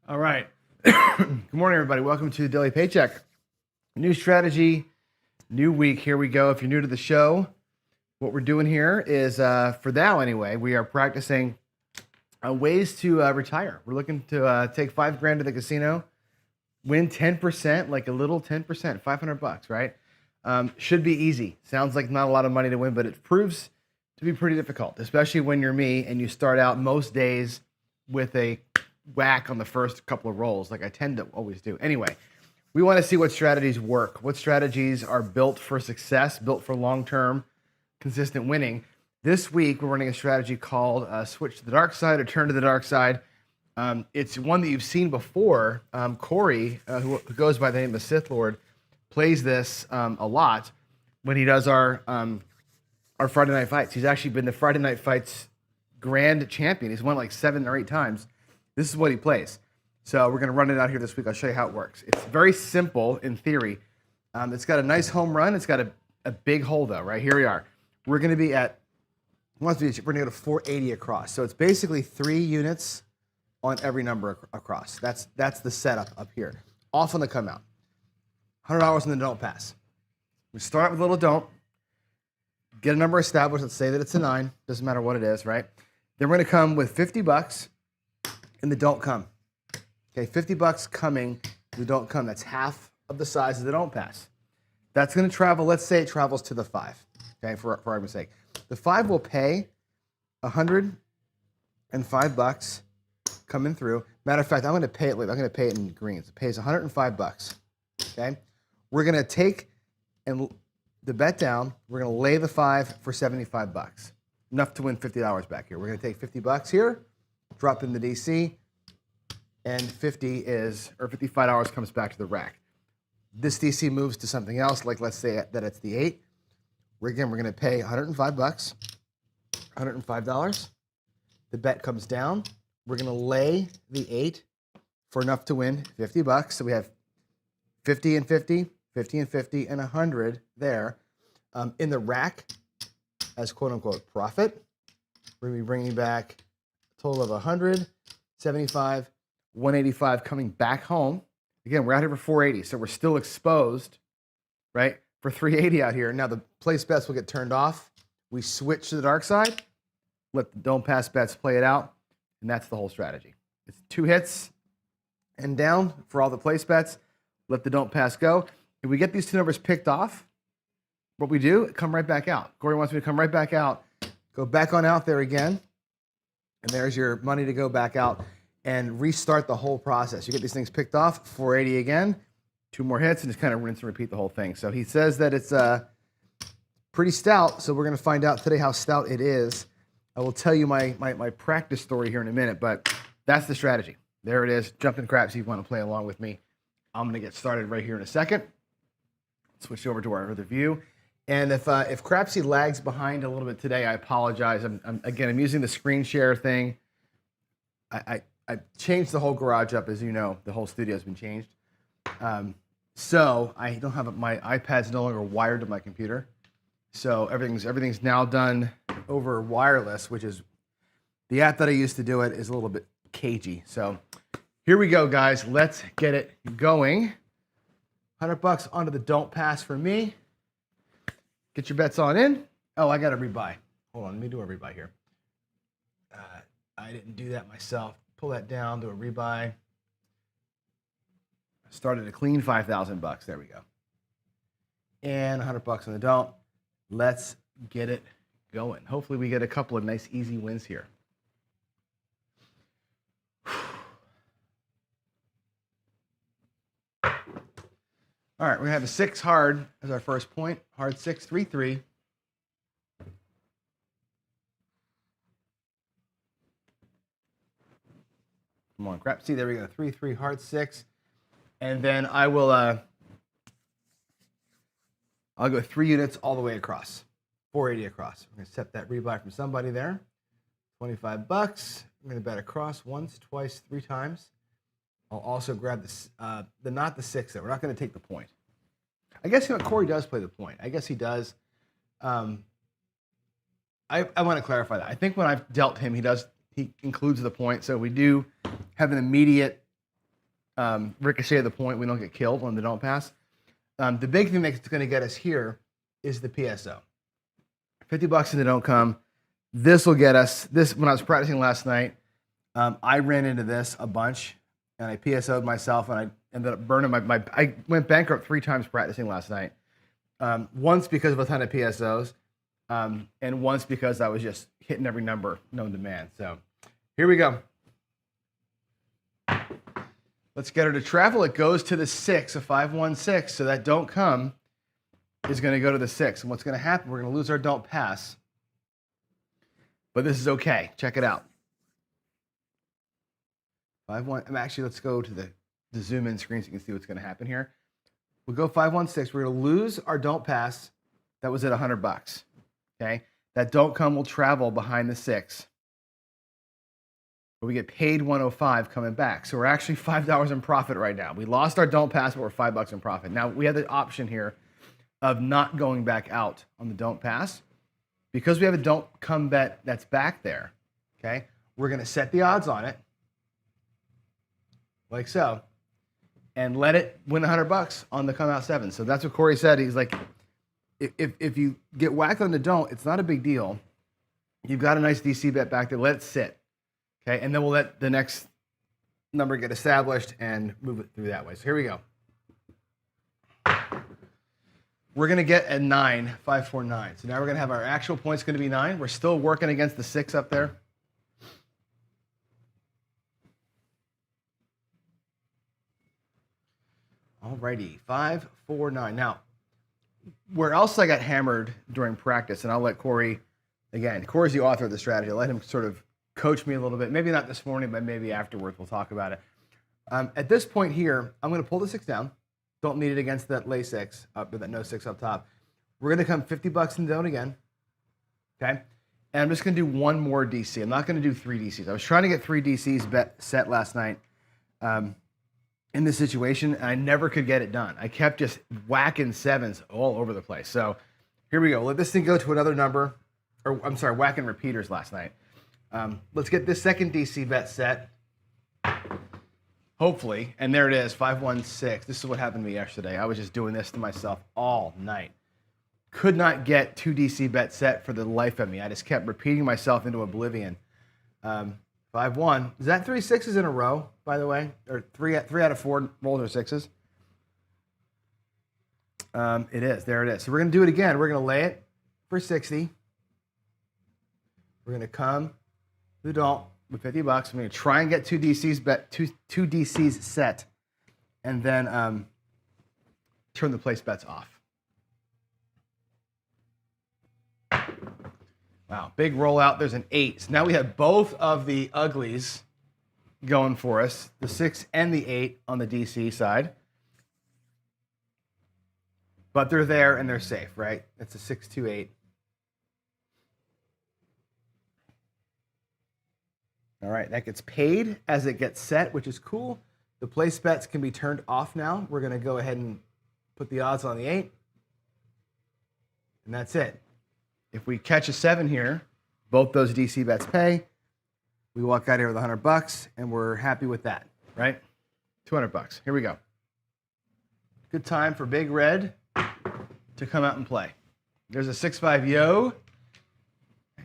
All right. Good morning, everybody. Welcome to Daily Paycheck. New strategy, new week. Here we go. If you're new to the show, what we're doing here is, for now anyway, we are practicing ways to retire. We're looking to take $5,000 to the casino, win 10%, like a little 10%, $500, right? Should be easy. Sounds like not a lot of money to win, but it proves to be pretty difficult, especially when you're me and you start out most days with a whack on the first couple of rolls, like I tend to always do. Anyway, we want to see what strategies work, what strategies are built for success, built for long-term, consistent winning. This week, we're running a strategy called Switch to the Dark Side or Turn to the Dark Side. It's one that you've seen before. Cory, who goes by the name of Sith Lord, plays this a lot when he does our Friday Night Fights. He's actually been the Friday Night Fights grand champion. He's won like 7 or 8 times. This is what he plays. So we're going to run it out here this week. I'll show you how it works. It's very simple in theory. It's got a nice home run. It's got a big hole, though, right? Here we are. We're going to be at, we're going to go to 480 across. So it's basically 3 units on every number across. That's the setup up here. Off on the come out. $100 in the don't pass. We start with a little don't. Get a number established. Let's say that it's a 9. Doesn't matter what it is, right? Then we're going to come with $50 in the don't come. Okay, $50 coming, the don't come. That's half of the size of the don't pass. That's going to travel, let's say it travels to the 5, okay, for argument's sake. The 5 will pay $105 coming through. Matter of fact, I'm going to pay it later. I'm going to pay it in greens. It pays $105, okay? We're going to take and the bet down. We're going to lay the 5 for $75. Enough to win $50 back here. We're going to take $50 here, drop in the DC, and $55 comes back to the rack. This DC moves to something else, like let's say that it's the 8. We're going to pay $105, $105. The bet comes down. We're going to lay the 8 for enough to win $50. So we have 50 and 50, 50 and 50, and 100 there. In the rack as quote-unquote profit, we're going to be bringing back a total of 100, 75, 185 coming back home. Again, we're out here for 480, so we're still exposed, right, for 380 out here. Now the place bets will get turned off. We switch to the dark side, let the don't pass bets play it out, and that's the whole strategy. It's 2 hits and down for all the place bets. Let the don't pass go. If we get these 2 numbers picked off, what we do, come right back out. Cory wants me to come right back out, go back on out there again, and there's your money to go back out and restart the whole process. You get these things picked off, 480 again, 2 more hits, and just kind of rinse and repeat the whole thing. So he says that it's pretty stout, so we're going to find out today how stout it is. I will tell you my practice story here in a minute, but that's the strategy. There it is. Jump in Crapsee if you want to play along with me. I'm going to get started right here in a second. Switch over to our other view. And if Crapsee lags behind a little bit today, I apologize. I'm using the screen share thing. I changed the whole garage up, as you know. The whole studio has been changed. So I don't have my iPad's no longer wired to my computer. So everything's now done over wireless, which is the app that I used to do it is a little bit cagey. So here we go, guys. Let's get it going. $100 onto the don't pass for me. Get your bets on in. Oh, I got to rebuy. Hold on, let me do a rebuy here. I didn't do that myself. Pull that down, do a rebuy. Started a clean $5,000. There we go. And $100 on the don't. Let's get it going. Hopefully we get a couple of nice, easy wins here. All right, we're going to have a 6 hard as our first point. Hard 6, 3, 3. Come on, Crapsee. There we go. 3, 3, hard 6. And then I will, I'll go 3 units all the way across. 480 across. We're going to set that rebuy from somebody there. $25. I'm going to bet across once, twice, 3 times. I'll also grab this, not the 6 though. We're not going to take the point. I guess Cory does play the point. I guess he does. I want to clarify that. I think when I've dealt him, he includes the point. So we do have an immediate ricochet the point. We don't get killed when they don't pass. The big thing that's going to get us here is the PSO. $50 and they don't come. This will get us, when I was practicing last night, I ran into this a bunch and I PSO'd myself and I ended up burning I went bankrupt 3 times practicing last night. Once because of a ton of PSOs, and once because I was just hitting every number known to man. So here we go. Let's get her to travel. It goes to the 6, a 5-1-6. So that don't come is going to go to the 6. And what's going to happen, we're going to lose our don't pass. But this is okay. Check it out. 5-1. Actually, let's go to the zoom in screen so you can see what's going to happen here. We'll go 5-1-6. We're going to lose our don't pass. That was at $100. Okay. That don't come will travel behind the 6. But we get paid 105 coming back. So we're actually $5 in profit right now. We lost our don't pass, but we're $5 in profit. Now we have the option here of not going back out on the don't pass. Because we have a don't come bet that's back there, okay, we're going to set the odds on it, like so, and let it win $100 on the come out 7. So that's what Cory said. He's like, if you get whacked on the don't, it's not a big deal. You've got a nice DC bet back there. Let it sit. Okay, and then we'll let the next number get established and move it through that way. So here we go. We're going to get a 9, 5, 4, 9. So now we're going to have our actual points going to be 9. We're still working against the 6 up there. Alrighty, 5, 4, 9. Now, where else I got hammered during practice, and I'll let Cory, again, Cory's the author of the strategy. I'll let him sort of coach me a little bit. Maybe not this morning, but maybe afterwards we'll talk about it. At this point here, I'm going to pull the 6 down. Don't need it against that lay 6, but that no 6 up top. We're going to come $50 in the zone again. Okay? And I'm just going to do one more DC. I'm not going to do 3 DCs. I was trying to get 3 DCs set last night in this situation, and I never could get it done. I kept just whacking 7s all over the place. So here we go. Let this thing go to another number. Or I'm sorry, whacking repeaters last night. Let's get this second DC bet set. Hopefully, and there it is, 5-1-6. This is what happened to me yesterday. I was just doing this to myself all night. Could not get 2 DC bets set for the life of me. I just kept repeating myself into oblivion. 5-1. Is that 3 6s in a row, by the way? Or 3 out of 4 rolls are 6s? It is. There it is. So we're going to do it again. We're going to lay it for 60. We're going to come to the don't with $50. I'm going to try and get 2 DCs set, and then turn the place bets off. Wow, big rollout. There's an 8. So now we have both of the uglies going for us, the 6 and the 8 on the DC side. But they're there and they're safe, right? It's a 6-2-8. All right, that gets paid as it gets set, which is cool. The place bets can be turned off now. We're going to go ahead and put the odds on the 8. And that's it. If we catch a 7 here, both those DC bets pay. We walk out here with $100, and we're happy with that, right? $200. Here we go. Good time for Big Red to come out and play. There's a 6-5 yo.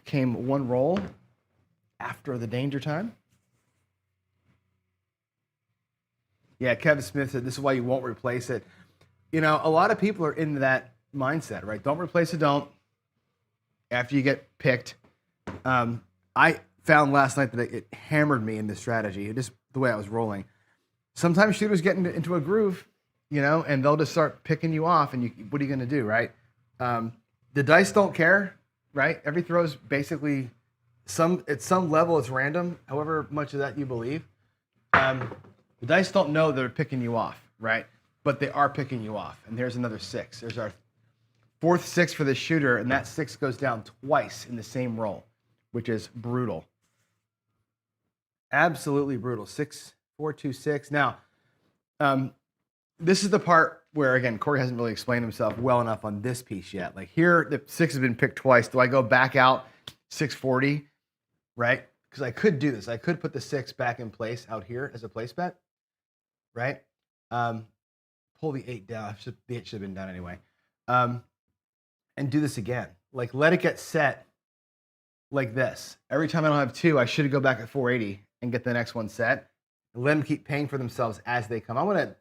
Came 1 roll after the danger time. Yeah, Kevin Smith said this is why you won't replace it. You know, a lot of people are in that mindset, right? Don't replace a don't after you get picked. I found last night that it hammered me in this strategy, just the way I was rolling. Sometimes shooters get into a groove, you know, and they'll just start picking you off, and what are you going to do, right? The dice don't care, right? Every throw is basically at some level it's random, however much of that you believe. The dice don't know they're picking you off, right? But they are picking you off. And there's another 6. There's our 4th 6 for the shooter, and that 6 goes down twice in the same roll, which is brutal. Absolutely brutal. 6, 4, 2, 6. Now, this is the part where, again, Cory hasn't really explained himself well enough on this piece yet. Like here, the 6 has been picked twice. Do I go back out 640, right? Because I could do this. I could put the 6 back in place out here as a place bet. right? Pull the 8 down. The 8 should have been done anyway. And do this again. Like, let it get set like this. Every time I don't have 2, I should go back at 480 and get the next one set. And let them keep paying for themselves as they come. I want to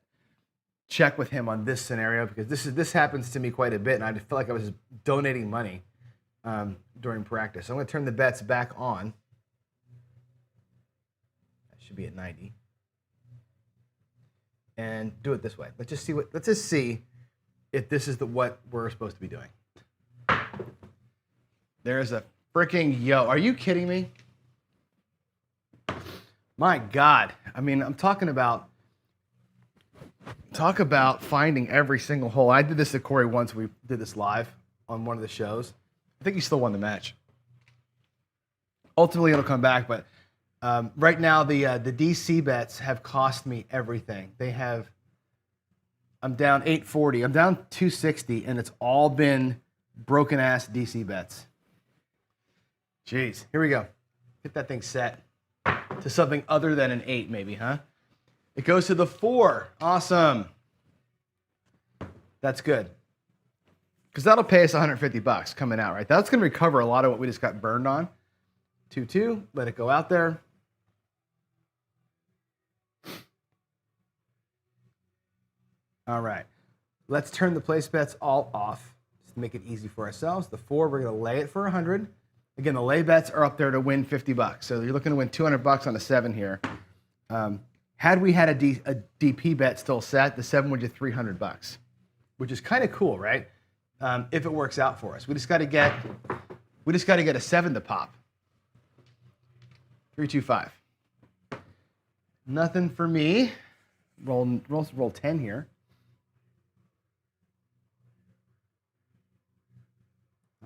check with him on this scenario because this happens to me quite a bit, and I just feel like I was donating money during practice. So I'm going to turn the bets back on. That should be at 90. And do it this way. Let's just see if this is what we're supposed to be doing. There's a freaking yo. Are you kidding me? My God. I mean, I'm talk about finding every single hole. I did this to Cory once. We did this live on one of the shows. I think he still won the match. Ultimately, it'll come back, but right now the DC bets have cost me everything. I'm down 840. I'm down 260, and it's all been broken ass DC bets. Jeez, here we go. Get that thing set to something other than an 8, maybe, huh? It goes to the 4. Awesome. That's good. Because that'll pay us $150 coming out, right? That's going to recover a lot of what we just got burned on. 2-2. Let it go out there. All right. Let's turn the place bets all off just to make it easy for ourselves. The 4, we're going to lay it for 100. Again, the lay bets are up there to win $50. So you're looking to win $200 on a 7 here. Had we had a DP bet still set, the 7 would get $300, which is kind of cool, right? If it works out for us. We just got to get a 7 to pop. 325. Nothing for me. Roll 10 here.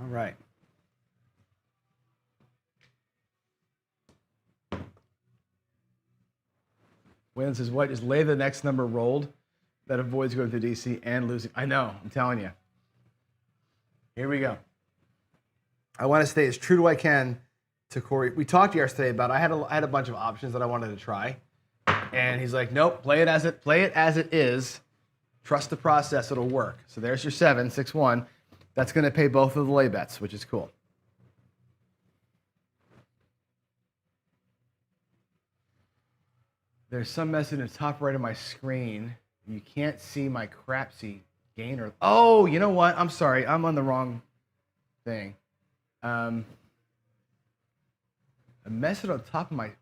All right. Wayland says, what? Just lay the next number rolled. That avoids going to DC and losing. I know. I'm telling you. Here we go. I want to stay as true to I can to Cory. We talked yesterday about I had a bunch of options that I wanted to try. And he's like, nope, play it as it is. Trust the process. It'll work. So there's your 7, 6-1. That's going to pay both of the lay bets, which is cool. There's some message in the top right of my screen. You can't see my Crapsee gainer. Oh, you know what? I'm sorry. I'm on the wrong thing. A message on top of my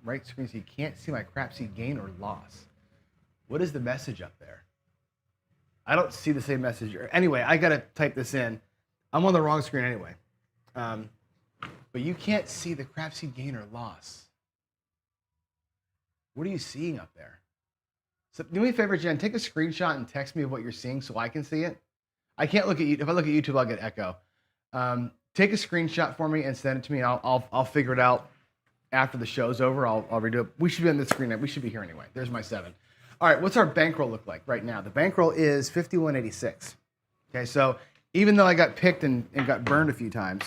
right screen so you can't see my Crapsee gain or loss. What is the message up there? I don't see the same message. Anyway, I got to type this in. I'm on the wrong screen anyway. But you can't see the Crapsee gain or loss. What are you seeing up there? So do me a favor, Jen. Take a screenshot and text me of what you're seeing so I can see it. I can't look at you. If I look at YouTube, I'll get echo. Take a screenshot for me and send it to me. I'll figure it out after the show's over. I'll redo it. We should be on the screen. We should be here anyway. There's my 7. All right, what's our bankroll look like right now? The bankroll is 51.86. Okay, so even though I got picked and got burned a few times,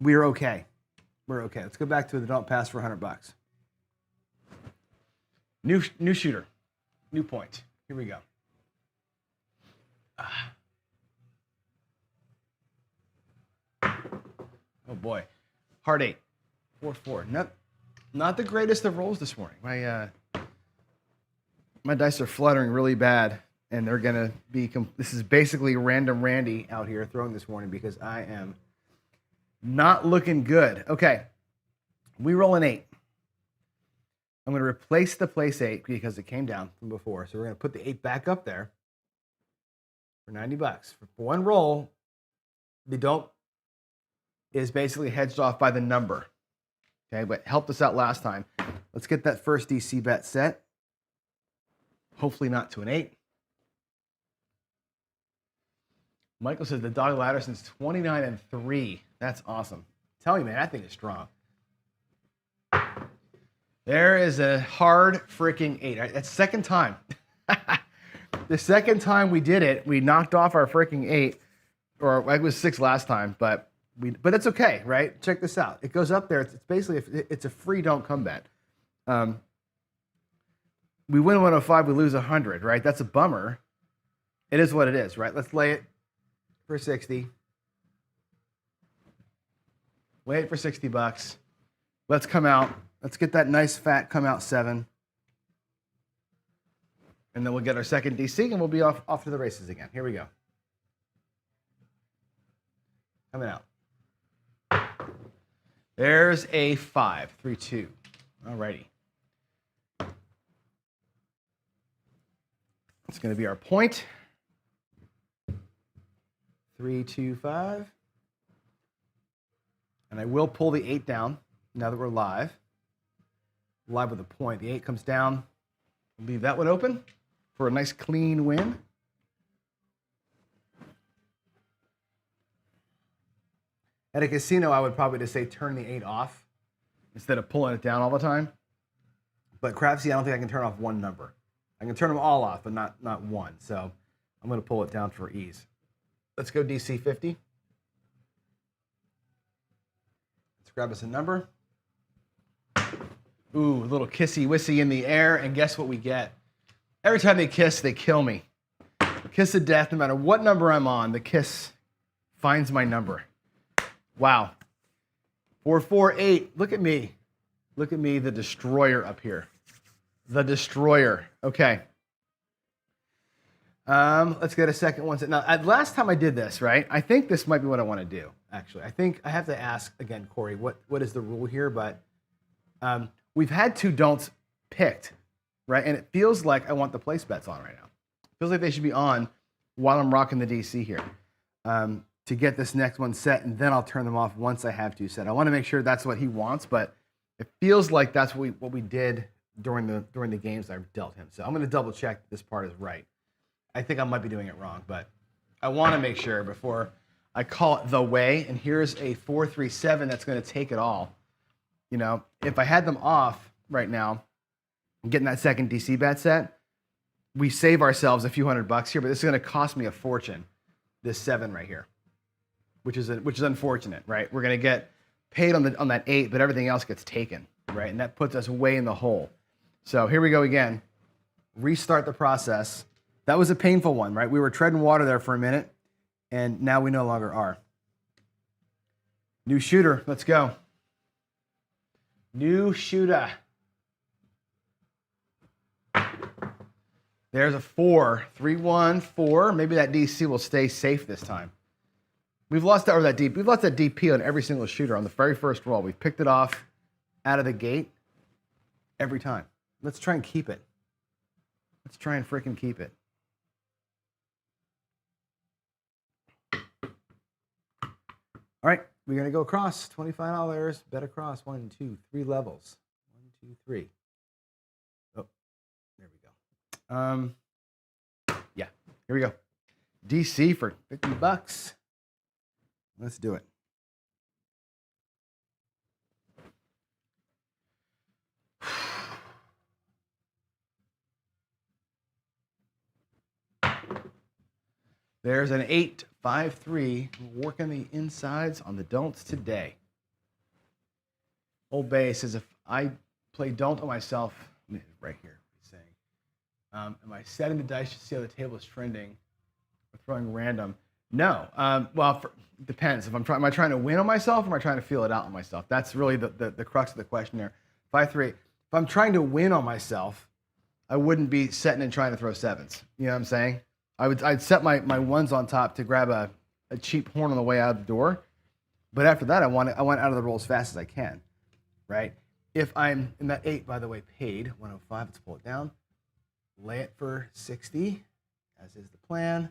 we're okay. We're okay. Let's go back to the don't pass for $100. New shooter, new point. Here we go. Oh boy, hard 8, 4-4. Not the greatest of rolls this morning. My dice are fluttering really bad, and they're gonna be. This is basically random Randy out here throwing this morning because I am not looking good. Okay, we roll an 8. I'm going to replace the place 8 because it came down from before. So we're going to put the 8 back up there for $90. For one roll, the don't is basically hedged off by the number. Okay, but helped us out last time. Let's get that first DC bet set. Hopefully not to an 8. Michael says the dog ladder since 29-3. That's awesome. Tell me, man, that thing is strong. There is a hard freaking 8. That's second time. The second time we did it, we knocked off our freaking 8, or it was 6 last time, but it's okay, right? Check this out. It goes up there. It's basically it's a free don't come bet. we win 105, we lose 100, right? That's a bummer. It is what it is, right? Let's lay it for 60. Lay it for 60 bucks. Let's come out. Let's get that nice fat come out 7. And then we'll get our second DC and we'll be off to the races again. Here we go. Coming out. There's a 5, 3, 2. All righty. It's going to be our point. 3, 2, 5. And I will pull the 8 down now that we're live. Live with a point. The 8 comes down. Leave that one open for a nice clean win. At a casino, I would probably just say turn the 8 off instead of pulling it down all the time. But Crapsee, I don't think I can turn off one number. I can turn them all off, but not one. So I'm going to pull it down for ease. Let's go DC 50. Let's grab us a number. Ooh, a little kissy-wissy in the air, and guess what we get? Every time they kiss, they kill me. Kiss of death, no matter what number I'm on, the kiss finds my number. Wow. 448. Look at me. Look at me, the destroyer up here. The destroyer. Okay. Let's get a second one. Now, last time I did this, right? I think this might be what I want to do, actually. I think I have to ask, again, Cory, what is the rule here? But we've had 2 don'ts picked, right? And it feels like I want the place bets on right now. It feels like they should be on while I'm rocking the DC here. To get this next one set, and then I'll turn them off once I have 2 set. I want to make sure that's what he wants, but it feels like that's what we did during the games I've dealt him. So I'm going to double check this part is right. I think I might be doing it wrong, but I want to make sure before I call it the way. And here's a 4-3-7 that's going to take it all. You know, if I had them off right now, getting that second DC bet set, we save ourselves a few $100 here, but this is going to cost me a fortune. This 7 right here. Which is unfortunate, right? We're going to get paid on that 8, but everything else gets taken, right? And that puts us way in the hole. So here we go again. Restart the process. That was a painful one, right? We were treading water there for a minute, and now we no longer are. New shooter. Let's go. New shooter. There's a 4. 3, 1, 4. Maybe that DC will stay safe this time. We've lost that DP on every single shooter on the very first roll. We've picked it off out of the gate every time. Let's try and keep it. Let's try and freaking keep it. All right, we're going to go across. $25. Bet across. 1, 2, 3 levels. 1, 2, 3. Oh, there we go. Yeah, here we go. DC for $50. Let's do it. There's an 8, 5, 3. Working the insides on the don'ts today. Old Bay says if I play don't on myself, right here, he's saying, am I setting the dice to see how the table is trending or throwing random? No. Well, depends. Am I trying to win on myself or am I trying to feel it out on myself? That's really the crux of the question there. 5-3. If I'm trying to win on myself, I wouldn't be setting and trying to throw 7s. You know what I'm saying? I'd set my 1s on top to grab a cheap horn on the way out the door. But after that, I want out of the roll as fast as I can, right? If I'm in that 8, by the way, paid 105, let's pull it down. Lay it for 60, as is the plan.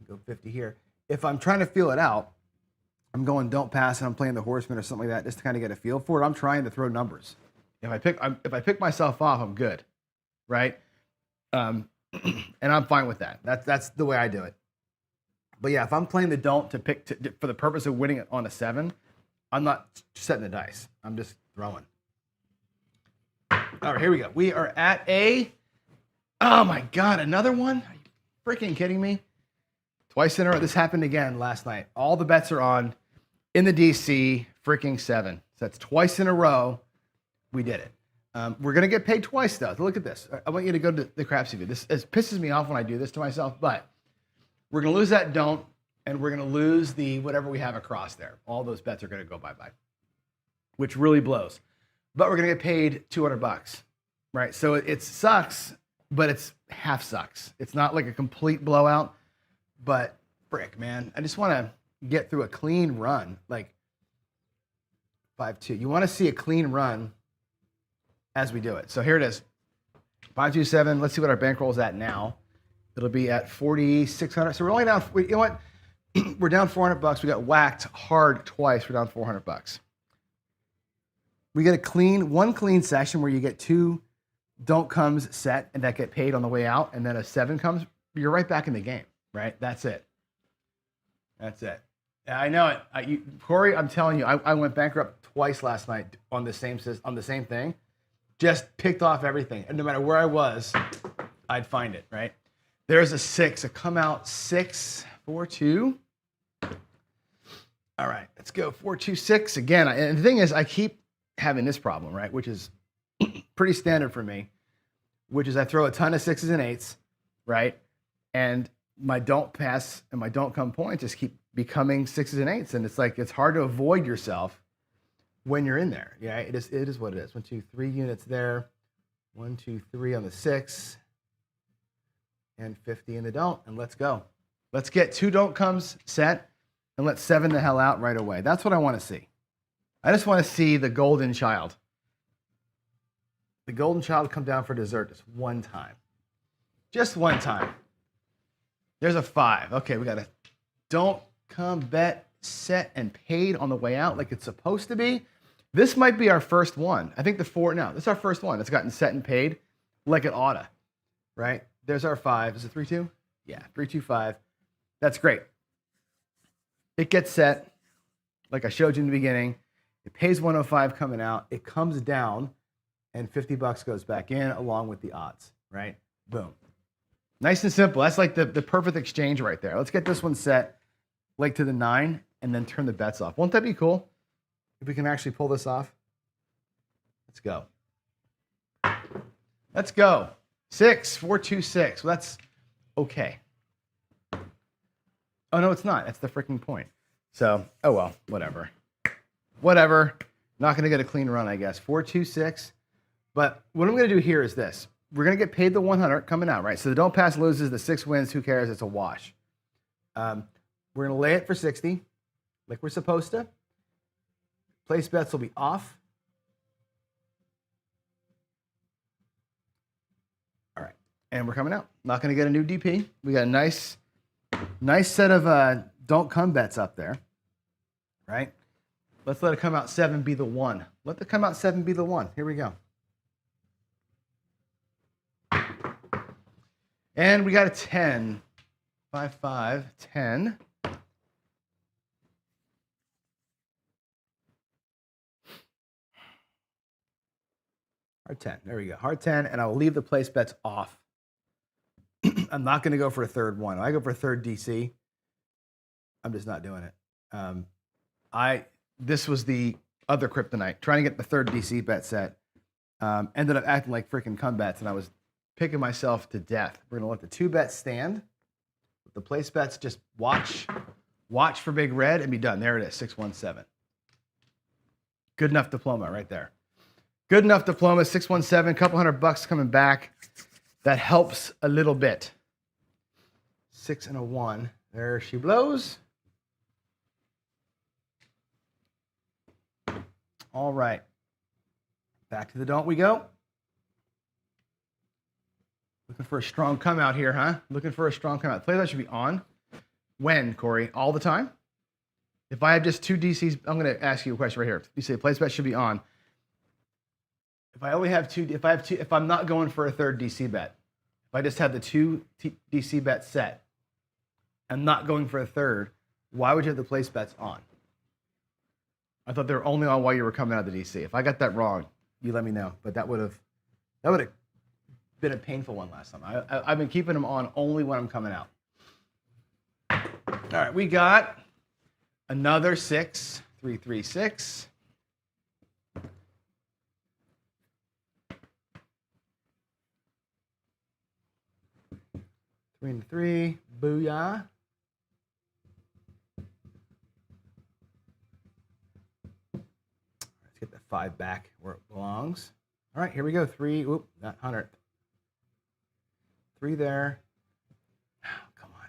Go 50 here. If I'm trying to feel it out, I'm going don't pass and I'm playing the horseman or something like that just to kind of get a feel for it. I'm trying to throw numbers. If I pick myself off, I'm good, right? And I'm fine with that. That's the way I do it. But yeah, if I'm playing the don't for the purpose of winning it on a 7, I'm not setting the dice. I'm just throwing. All right, here we go. We are at oh my God, another one? Are you freaking kidding me? Twice in a row. This happened again last night. All the bets are on in the DC freaking 7. So that's twice in a row we did it. We're gonna get paid twice though. Look at this. I want you to go to the Crapsee view. This pisses me off when I do this to myself, but we're gonna lose that don't, and we're gonna lose the whatever we have across there. All those bets are gonna go bye-bye, which really blows. But we're gonna get paid $200, right? So it sucks, but it's half sucks. It's not like a complete blowout, but frick, man. I just wanna get through a clean run, like 5-2. You wanna see a clean run as we do it. So here it is, 527. Let's see what our bankroll is at now. It'll be at 4,600. So we're only down, you know what? We're down $400. We got whacked hard twice. We're down $400. We get one clean session where you get 2 don't comes set and that get paid on the way out, and then a 7 comes. You're right back in the game, right? That's it. That's it. I know it. Cory, I'm telling you, I went bankrupt twice last night on the same thing. Just picked off everything. And no matter where I was, I'd find it, right? There's a 6, a come out 6, 4-2. All right, let's go 4-2-6 again. And the thing is, I keep having this problem, right? Which is pretty standard for me, which is I throw a ton of 6s and 8s, right? And my don't pass and my don't come points just keep becoming 6s and 8s. And it's like, it's hard to avoid yourself when you're in there. Yeah, it is what it is. 1, 2, 3 units there. 1, 2, 3 on the 6. And 50 in the don't. And let's go. Let's get 2 don't comes set and let's 7 the hell out right away. That's what I want to see. I just want to see the golden child. The golden child come down for dessert just one time. Just one time. There's a 5. Okay, we got a don't come bet set and paid on the way out like it's supposed to be. This might be our first one. I think the 4, no, this is our first one. It's gotten set and paid like it oughta, right? There's our 5. Is it 3-2? Yeah, 3-2-5. That's great. It gets set like I showed you in the beginning. It pays 105 coming out. It comes down and $50 goes back in along with the odds, right? Boom. Nice and simple. That's like the perfect exchange right there. Let's get this one set like to the 9 and then turn the bets off. Won't that be cool if we can actually pull this off? Let's go. Let's go. 6, 4-2-6. Well, that's okay. Oh, no, it's not. That's the freaking point. So, oh, well, whatever. Whatever. Not going to get a clean run, I guess. 4-2-6. But what I'm going to do here is this. We're going to get paid the 100 coming out, right? So the don't pass loses, the 6 wins. Who cares? It's a wash. We're going to lay it for 60 like we're supposed to. Place bets will be off. All right. And we're coming out. Not going to get a new DP. We got a nice set of don't come bets up there, right? Let's let it come out 7 be the 1. Let the come out 7 be the 1. Here we go. And we got a 10. 5, 5, 10. Hard 10. There we go. Hard 10, and I will leave the place bets off. I'm not going to go for a third one. If I go for a third DC, I'm just not doing it. This was the other kryptonite, trying to get the third DC bet set. Ended up acting like freaking come bets, and I was picking myself to death. We're going to let the 2 bets stand. The place bets just watch for big red and be done. There it is, 617. Good enough diploma right there. Good enough diploma, 617, couple $100 coming back. That helps a little bit. 6 and a 1. There she blows. All right. Back to the don't we go. Looking for a strong come out here, huh? Looking for a strong come out. Play that should be on. When, Cory? All the time? If I have just 2 DCs, I'm going to ask you a question right here. You say place bet should be on. If I only have 2, if I'm not going for a third DC bet, if I just have the 2 DC bets set, I'm not going for a third, why would you have the place bets on? I thought they were only on while you were coming out of the DC. If I got that wrong, you let me know. But that would have been a painful one last time. I've been keeping them on only when I'm coming out. All right, we got another 6, 3, 3, 6. 3 and 3. Booyah. Let's get the 5 back where it belongs. All right, here we go. 3. Oop, not 100. 3 there. Oh, come on.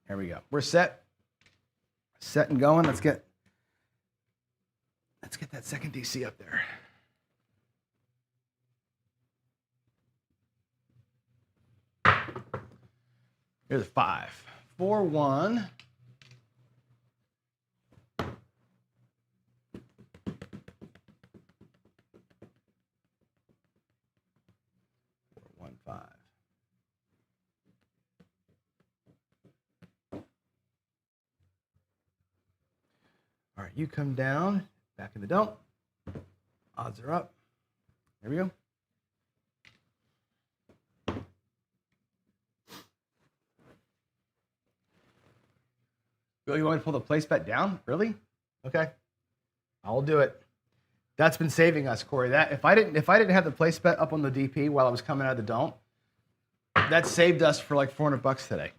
Here we go. We're set. Set and going. Let's get that second DC up there. Here's a 5. 4, 1. 4, 1, 5. All right, you come down, back in the don't. Odds are up. There we go. You want me to pull the place bet down? Really? Okay. I'll do it. That's been saving us, Corey. That if I didn't have the place bet up on the DP while I was coming out of the don't, that saved us for like $400 today.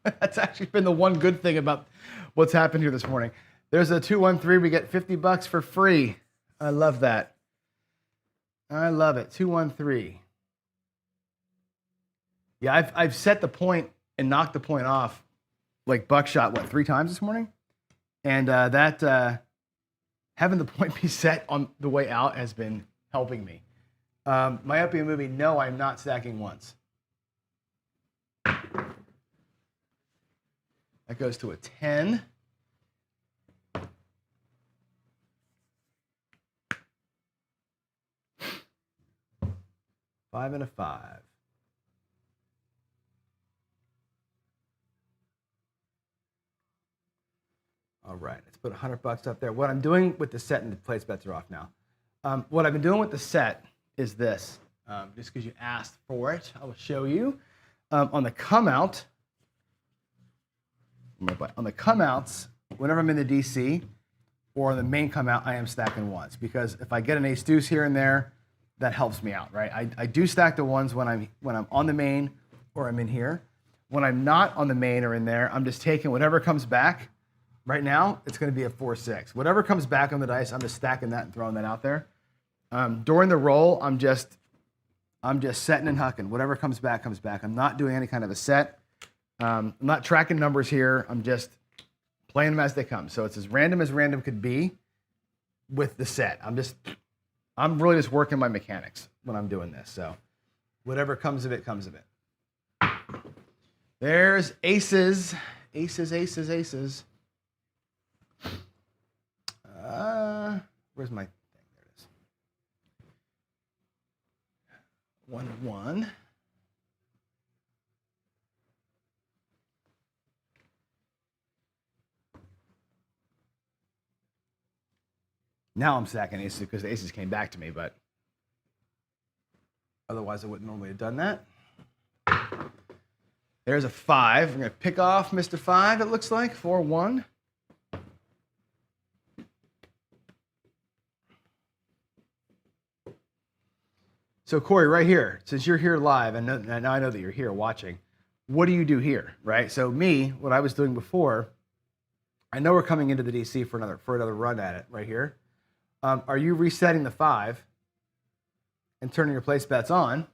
That's actually been the one good thing about what's happened here this morning. There's a 213. We get $50 for free. I love that. I love it. 213. Yeah, I've set the point and knocked the point off like buckshot, 3 times this morning? And having the point be set on the way out has been helping me. Myopia movie, no, I'm not stacking once. That goes to a 10. Five and a 5. All right, let's put $100 up there. What I'm doing with the set, and the place bets are off now. What I've been doing with the set is this. Just because you asked for it, I will show you. On the come out, whenever I'm in the DC or on the main come out, I am stacking ones, because if I get an ace deuce here and there, that helps me out, right? I do stack the ones when I'm on the main or I'm in here. When I'm not on the main or in there, I'm just taking whatever comes back. Right now, it's going to be a 4-6. Whatever comes back on the dice, I'm just stacking that and throwing that out there. During the roll, I'm just setting and hucking. Whatever comes back, comes back. I'm not doing any kind of a set. I'm not tracking numbers here. I'm just playing them as they come. So it's as random could be with the set. I'm really just working my mechanics when I'm doing this. So whatever comes of it, comes of it. There's aces. Aces, aces, aces. Where's my thing? There it is. 1, 1. Now I'm stacking aces because the aces came back to me, but otherwise I wouldn't normally have done that. There's a 5. We're going to pick off Mr. 5, it looks like. 4, 1. So Corey, right here, since you're here live, and now I know that you're here watching, what do you do here, right? So me, what I was doing before, I know we're coming into the DC for another run at it right here. Are you resetting the 5 and turning your place bets on,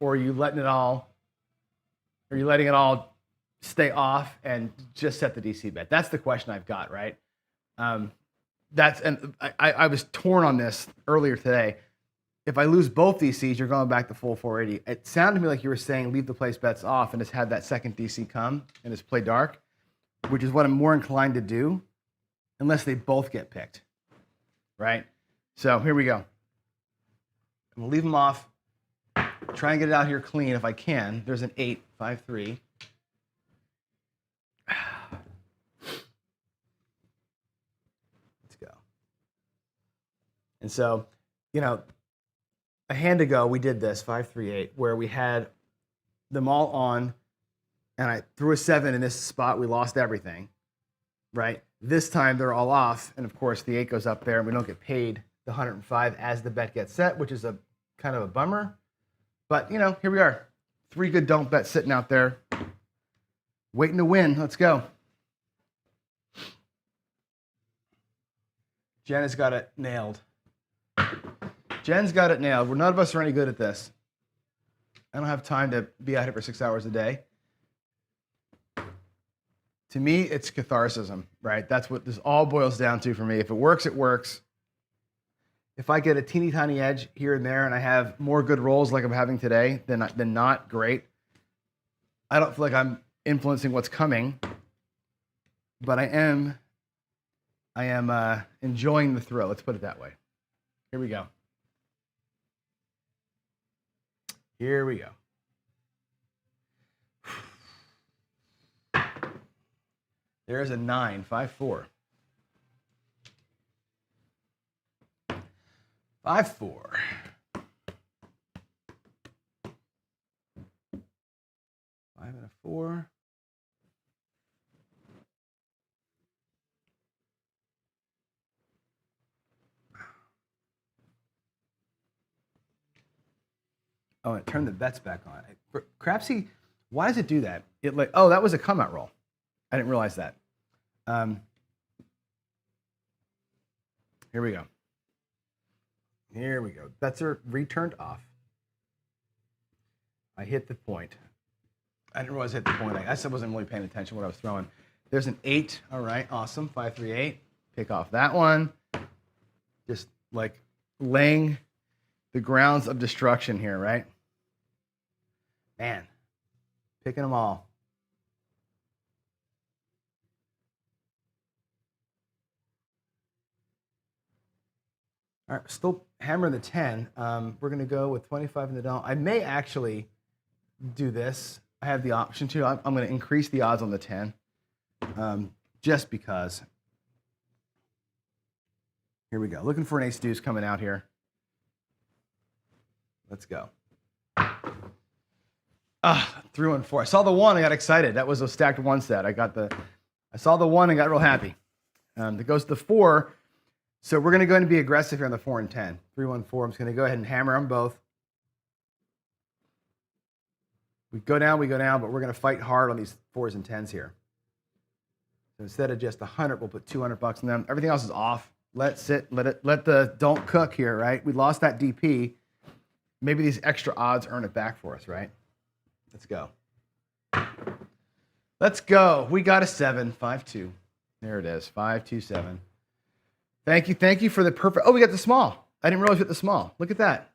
or are you letting it all stay off and just set the DC bet? That's the question I've got, right? I was torn on this earlier today. If I lose both DCs, you're going back to full 480. It sounded to me like you were saying leave the place bets off and just have that second DC come and just play dark, which is what I'm more inclined to do, unless they both get picked, right? So here we go. I'm gonna leave them off. Try and get it out here clean if I can. There's an 8, 5, 3. Let's go. And so, a hand ago, we did this, 5, 3, 8, where we had them all on, and I threw a 7 in this spot. We lost everything, right? This time, they're all off, and of course, the 8 goes up there, and we don't get paid the 105 as the bet gets set, which is a kind of a bummer. But, here we are. 3 good don't bets sitting out there, waiting to win. Let's go. Jen has got it nailed. Jen's got it nailed. None of us are any good at this. I don't have time to be out here for 6 hours a day. To me, it's catharsis, right? That's what this all boils down to for me. If it works, it works. If I get a teeny tiny edge here and there and I have more good rolls like I'm having today, then not, great. I don't feel like I'm influencing what's coming, but I am enjoying the thrill. Let's put it that way. Here we go. Here we go. There's a 9, 5-4. 5-4. 5 and a 4. Oh, it turned the bets back on. Crapsee, why does it do that? Oh, that was a come out roll. I didn't realize that. Here we go. Here we go. Bets are returned off. I hit the point. I didn't realize I hit the point. I guess I wasn't really paying attention to what I was throwing. There's an 8. All right, awesome. 5, 3, 8. Pick off that one. Just like laying the grounds of destruction here, right? Man, picking them all. All right, still hammering the 10. We're going to go with 25 in the don't. I may actually do this. I have the option to. I'm going to increase the odds on the 10 just because. Here we go. Looking for an ace deuce coming out here. Let's go. 3 and 4. I saw the 1. I got excited. That was a stacked 1 set. I saw the 1 and got real happy. It goes to the 4. So we're going to go ahead and be aggressive here on the 4 and 10. 3, 1, 4. I'm just going to go ahead and hammer them both. We go down, but we're going to fight hard on these 4s and 10s here. So instead of just 100, we'll put 200 bucks in them. Everything else is off. Let the don't cook here, right? We lost that DP. Maybe these extra odds earn it back for us, right? Let's go. Let's go. We got a 7, 5-2. There it is, 5-2-7. Thank you for the perfect. Oh, we got the small. I didn't realize we hit the small. Look at that.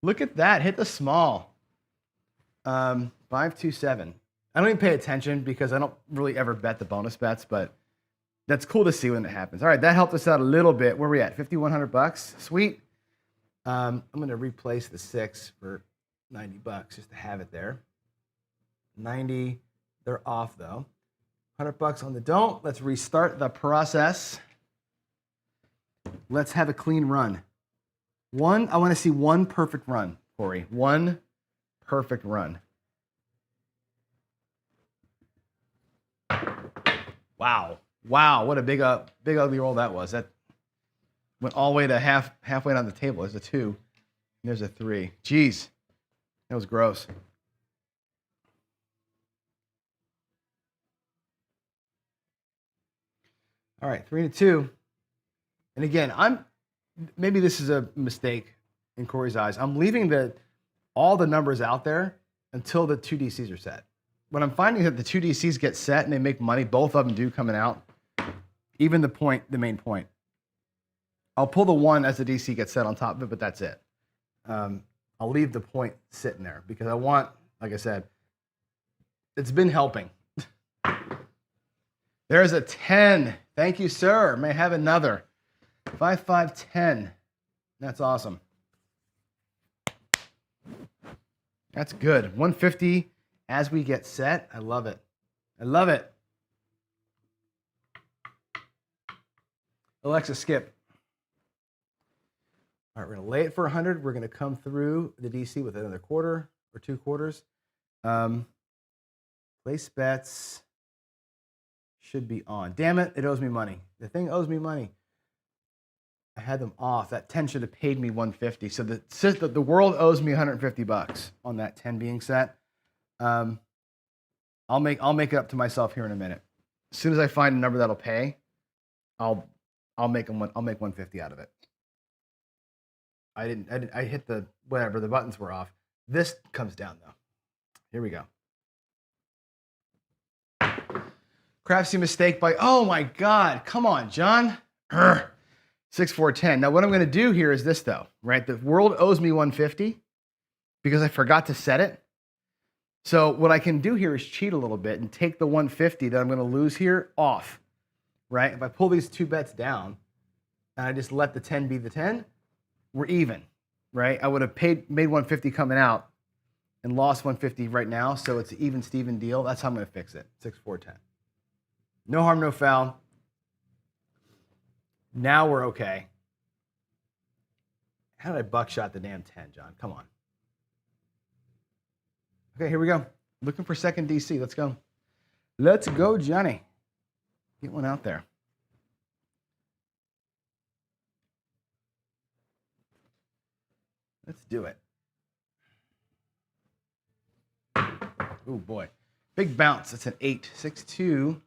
Look at that. Hit the small. 5-2-7. I don't even pay attention because I don't really ever bet the bonus bets, but that's cool to see when it happens. All right, that helped us out a little bit. Where are we at? 5,100 bucks. Sweet. I'm going to replace the 6 for 90 bucks just to have it there. 90. They're off though. 100 bucks on the don't. Let's restart the process. Let's have a clean run. I want to see one perfect run, Cory. One perfect run. Wow. Wow, what a big ugly roll that was. That went all the way to halfway down the table. There's a 2. And there's a 3. Jeez. That was gross. All right, 3-2. And again, maybe this is a mistake in Cory's eyes. I'm leaving all the numbers out there until the 2 DCs are set. When I'm finding that the 2 DCs get set and they make money, both of them do coming out, even the main point. I'll pull the 1 as the DC gets set on top of it, but that's it. I'll leave the point sitting there because I want, like I said, it's been helping. There's a 10. Thank you, sir. May I have another. 5, 5, 10. That's awesome. That's good. 150 as we get set. I love it. I love it. Alexa, skip. All right, we're going to lay it for 100. We're going to come through the DC with another quarter or 2 quarters. Place bets should be on. Damn it, it owes me money. The thing owes me money. I had them off. That 10 should have paid me 150. So the world owes me 150 bucks on that 10 being set. I'll make it up to myself here in a minute. As soon as I find a number that'll pay, I'll make 150 out of it. I hit the whatever, the buttons were off. This comes down though. Here we go. Crapsee mistake by, oh my God, come on, John. 6410. Now what I'm gonna do here is this though, right? The world owes me 150 because I forgot to set it. So what I can do here is cheat a little bit and take the 150 that I'm gonna lose here off, right? If I pull these two bets down and I just let the 10 be the 10, we're even, right? I would have made 150 coming out and lost 150 right now, so it's an even Steven deal. That's how I'm gonna fix it, 6-4-10. No harm, no foul. Now we're okay. How did I buckshot the damn 10, John? Come on. Okay, here we go. Looking for second DC. Let's go. Let's go, Johnny. Get one out there. Let's do it. Oh, boy. Big bounce. It's an 8. 6-2.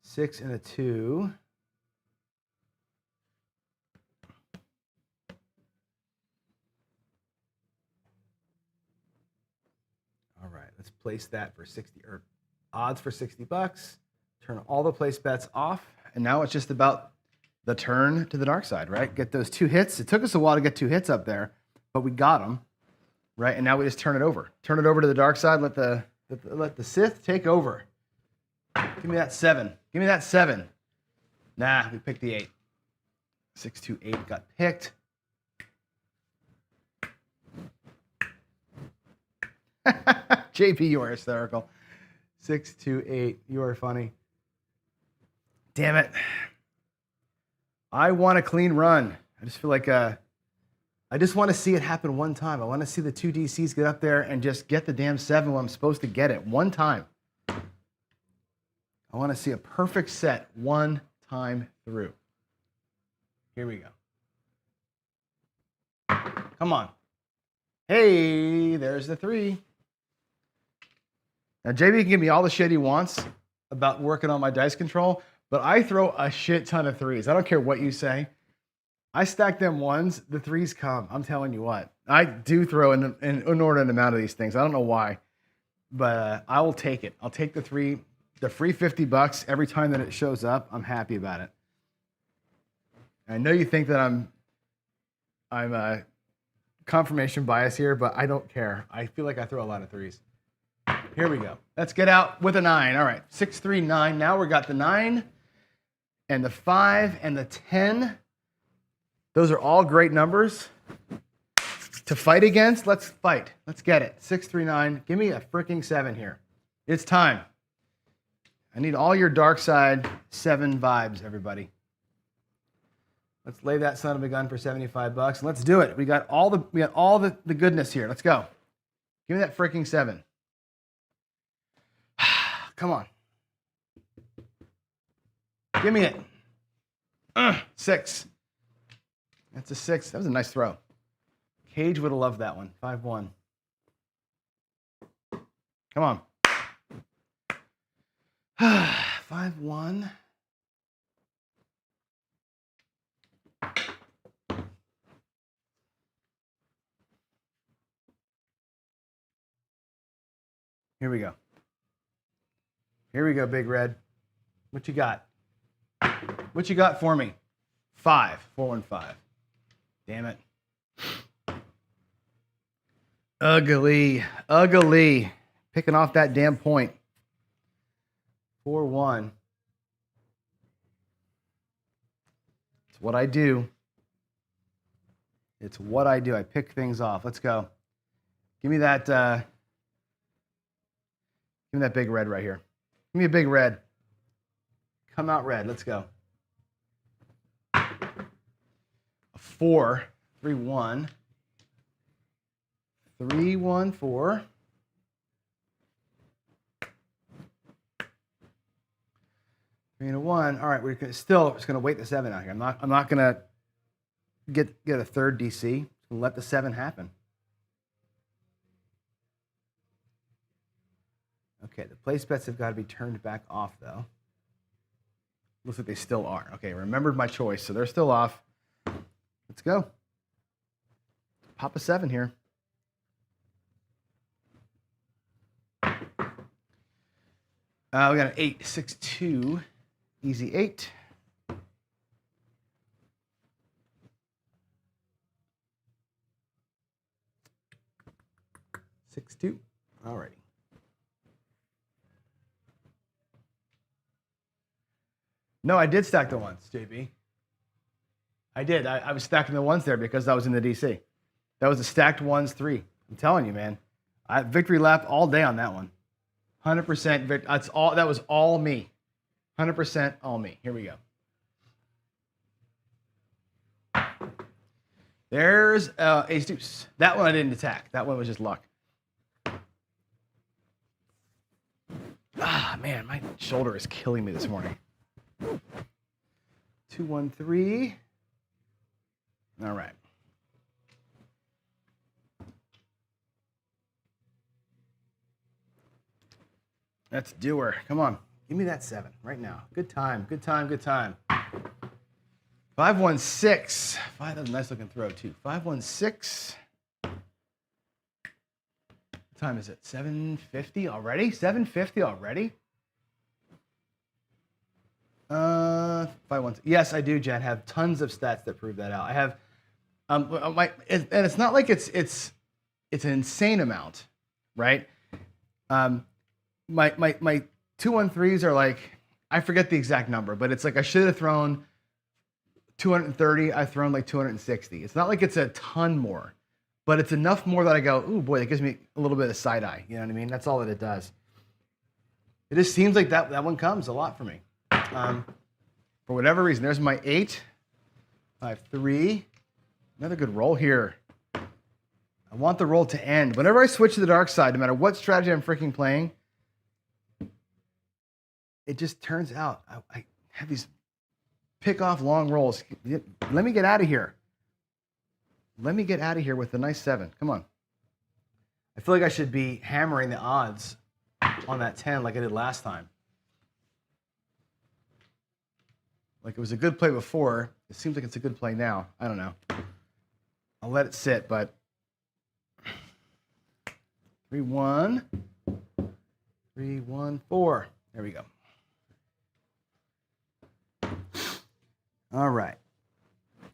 Six and a 2. All right, let's place that for 60 or odds for 60 bucks. Turn all the place bets off, and now it's just about the turn to the dark side, right? Get those 2 hits. It took us a while to get 2 hits up there, but we got them, right? And now we just turn it over. Turn it over to the dark side. Let the Sith take over. Give me that 7. Give me that 7. Nah, we picked the 8. 6-2-8 got picked. JP, you are hysterical. 6-2-8. You are funny. Damn it. I want a clean run. I just feel like I just want to see it happen one time. I want to see the 2 DCs get up there and just get the damn 7 when I'm supposed to get it one time. I want to see a perfect set one time through. Here we go. Come on. Hey, there's the 3. Now, JB can give me all the shit he wants about working on my dice control, but I throw a shit ton of 3s. I don't care what you say. I stack them 1s, the 3s come. I'm telling you what. I do throw an inordinate amount of these things. I don't know why, but I will take it. I'll take the free 50 bucks every time that it shows up. I'm happy about it. I know you think that I'm a confirmation bias here, but I don't care. I feel like I throw a lot of 3s. Here we go. Let's get out with a 9. All right, 6-3-9. Now we got the 9 and the 5 and the 10. Those are all great numbers to fight against. Let's fight. Let's get it. 6-3-9. Give me a freaking 7 here. It's time. I need all your Darkside 7 vibes, everybody. Let's lay that son of a gun for 75 bucks. Let's do it. We got all the goodness here. Let's go. Give me that freaking 7. Come on. Give me it. 6. That's a 6. That was a nice throw. Cage would have loved that one. 5-1. Come on. 5-1. Here we go. Here we go, Big Red. What you got? What you got for me? 5. 4-1-5. Damn it. Ugly. Ugly. Picking off that damn point. 4-1. It's what I do. It's what I do. I pick things off. Let's go. Give me that big red right here. Give me a big red. Come out red. Let's go. A 4. 3-1. 3-1-4. 3 and a 1. All right, we're gonna, still just going to wait the 7 out here. I'm not going to get a third DC. Let the 7 happen. Okay, the place bets have got to be turned back off, though. Looks like they still are. Okay, remembered my choice, so they're still off. Let's go. Pop a 7 here. We got an 8, 6, 2. Easy 8. Six, 2. All righty. No, I did stack the ones, JB. I did. I was stacking the ones there because that was in the DC. That was a stacked ones 3. I'm telling you, man. Victory lap all day on that one. 100% that's all. That was all me. 100% all me. Here we go. There's ace deuce. That one I didn't attack. That one was just luck. Ah, man, my shoulder is killing me this morning. 2, 1, 3. All right. Let's do her. Come on. Give me that 7 right now. Good time. Good time. Good time. 5, 1, 6. 5, that's a nice looking throw, too. 5, 1, 6. What time is it? 7:50 already? 7:50 already? 5, 1. Yes, I do, Jen. Have tons of stats that prove that out. I have, and it's not like it's an insane amount, right? My 2-1-3s are like, I forget the exact number, but it's like I should have thrown 230. I've thrown like 260. It's not like it's a ton more, but it's enough more that I go, ooh boy, that gives me a little bit of side eye. You know what I mean? That's all that it does. It just seems like that one comes a lot for me. For whatever reason, there's my 8, 5, 3. Another good roll here. I want the roll to end. Whenever I switch to the dark side, no matter what strategy I'm freaking playing, it just turns out I have these pick off long rolls. Let me get out of here. Let me get out of here with a nice 7. Come on. I feel like I should be hammering the odds on that 10 like I did last time. Like it was a good play before. It seems like it's a good play now. I don't know. I'll let it sit, but 3, 1. 3, 1, 4. There we go. All right.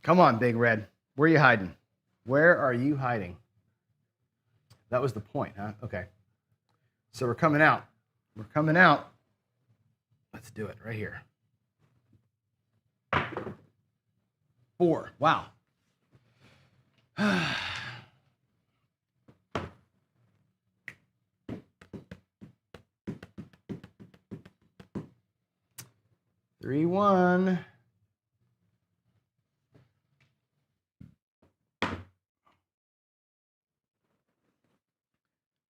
Come on, Big Red. Where are you hiding? Where are you hiding? That was the point, huh? Okay. So we're coming out. We're coming out. Let's do it right here. 4. Wow. 3, 1.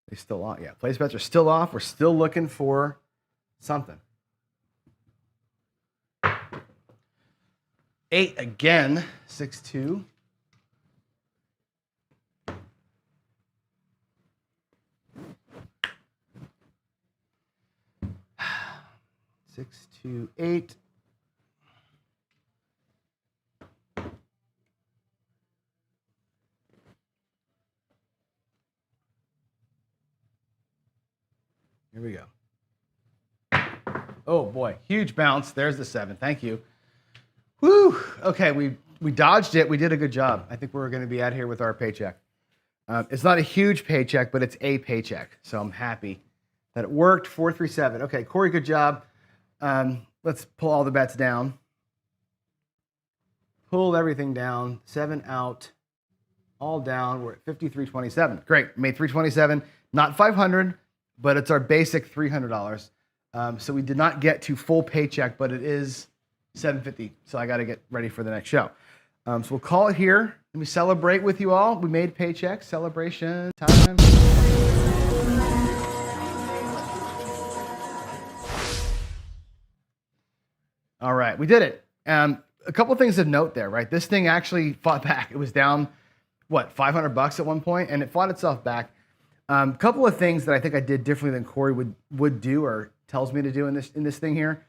They still on. Yeah, place bets are still off. We're still looking for something. 8 again. 6, 2. 6, 2, 8. Here we go. Oh boy, huge bounce. There's the 7. Thank you. Woo. Okay, we dodged it. We did a good job. I think we're going to be out here with our paycheck. It's not a huge paycheck, but it's a paycheck. So I'm happy that it worked. 4, 3, 7. Okay, Cory, good job. Let's pull all the bets down. Pull everything down. 7 out. All down. We're at 53.27. Great. Made 327. Not 500, but it's our basic $300. So we did not get to full paycheck, but it is $750. So I got to get ready for the next show. So we'll call it here. Let me celebrate with you all. We made paycheck. Celebration time. All right, we did it. A couple of things to note there, right? This thing actually fought back. It was down, what, $500 at one point, and it fought itself back. A couple of things that I think I did differently than Cory would do or tells me to do in this thing here.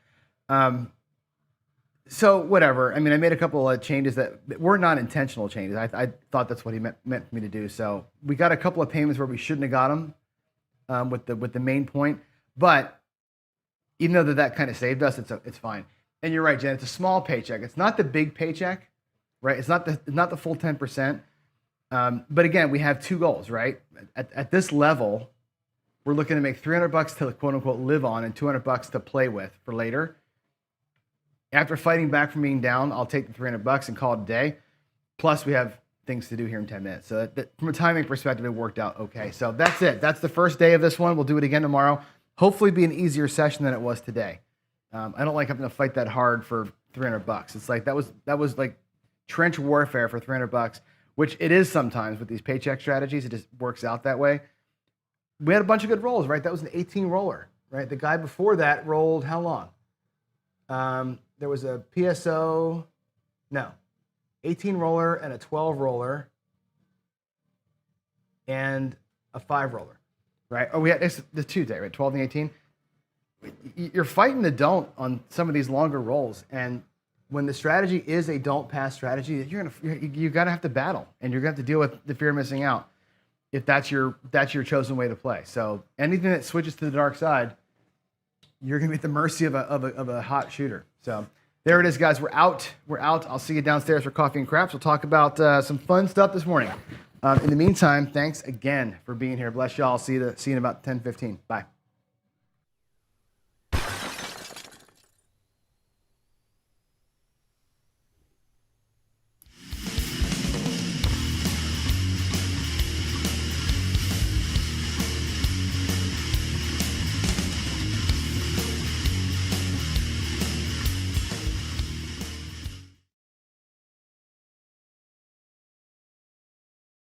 So whatever. I mean, I made a couple of changes that were not intentional changes. I thought that's what he meant for me to do. So we got a couple of payments where we shouldn't have got them with the main point, but even though that kind of saved us, it's fine. And you're right, Jen. It's a small paycheck. It's not the big paycheck, right? It's not the full 10%. But again, we have two goals, right? At this level, we're looking to make $300 to quote unquote live on and $200 to play with for later. After fighting back from being down, I'll take the $300 and call it a day. Plus, we have things to do here in 10 minutes. So from a timing perspective, it worked out okay. So that's it. That's the first day of this one. We'll do it again tomorrow. Hopefully be an easier session than it was today. I don't like having to fight that hard for $300. It's like that was like trench warfare for $300, which it is sometimes with these paycheck strategies. It just works out that way. We had a bunch of good rolls, right? That was an 18 roller, right? The guy before that rolled how long? There was a PSO, 18 roller and a 12 roller and a 5 roller, right? Oh, it's the 2 day, right? 12 and 18. You're fighting the don't on some of these longer rolls, and when the strategy is a don't pass strategy, you're gonna have to battle, and you're gonna have to deal with the fear of missing out if that's your chosen way to play. So anything that switches to the dark side, you're gonna be at the mercy of a hot shooter. So there it is, guys. We're out. I'll see you downstairs for coffee and craps. We'll talk about some fun stuff this morning. In the meantime, thanks again for being here. Bless y'all. See you in about 10:15. Bye.